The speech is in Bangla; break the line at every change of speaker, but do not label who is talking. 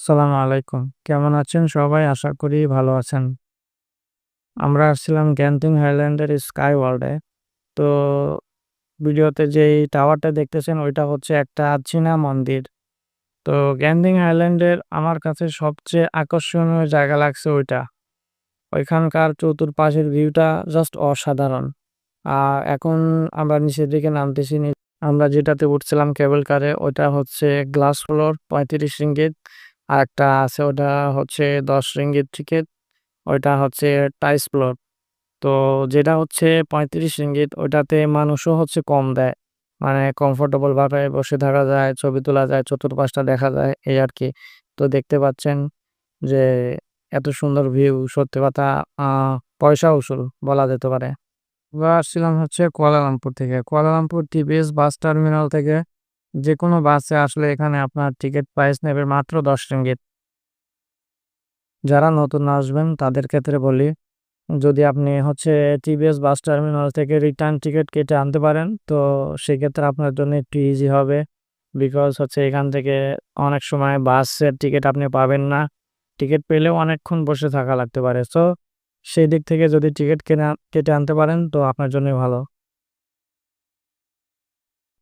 আসসালামু আলাইকুম। কেমন আছেন সবাই? আশা করি ভালো আছেন। আমরা আসছিলাম গ্যান্টিং হাইল্যান্ডের স্কাই ওয়ার্ল্ডে। তো ভিডিওতে যেই টাওয়ারটা দেখতেছেন ওইটা হচ্ছে একটা চীনা মন্দির। তো গ্যান্টিং হাইল্যান্ডের আমার কাছে সবচেয়ে আকর্ষণীয় জায়গা লাগছে ওইটা। ওইখানকার চতুর্পাশের ভিউটা জাস্ট অসাধারণ। এখন আমরা নিচের দিকে নামতেছি। আমরা যেটাতে উঠছিলাম কেবল কারে ওইটা হচ্ছে গ্লাস ফ্লোর ৳৩৫। আরেকটা আছে ওটা হচ্ছে ৳১০ টিকেট। ওইটা হচ্ছে টাইস ফ্লোর। তো যেটা হচ্ছে ৳৩৫ ওটাতে মানুষও হচ্ছে কম দেয়। মানে কমফোর্টেবল ভাবে বসে থাকা যায়, ছবি তোলা যায়, চতুর্পাশটা দেখা যায় এই আরকি। তো দেখতে পাচ্ছেন যে এত সুন্দর ভিউ সত্যি কথা আ পয়সা উসুল বলা যেতে পারে। আমরা আসছিলাম হচ্ছে কুয়ালালামপুর থেকে। কুয়ালালামপুর টিবিএস বাস টার্মিনাল থেকে যেকোনো বাসে আসলে এখানে আপনার টিকেট প্রাইস নেবে মাত্র ৳১০। যারা নতুন আসবেন তাদের ক্ষেত্রে বলি, যদি আপনি হচ্ছে টিবিএস বাস টার্মিনাল থেকে রিটার্ন টিকেট কেটে আনতে পারেন, তো সেক্ষেত্রে আপনার জন্য একটু ইজি হবে। বিকজ হচ্ছে এখান থেকে অনেক সময় বাসের টিকেট আপনি পাবেন না। টিকেট পেলেও অনেকক্ষণ বসে থাকা লাগতে পারে। সো সেই দিক থেকে যদি টিকেট কেটে আনতে পারেন তো আপনার জন্যই ভালো।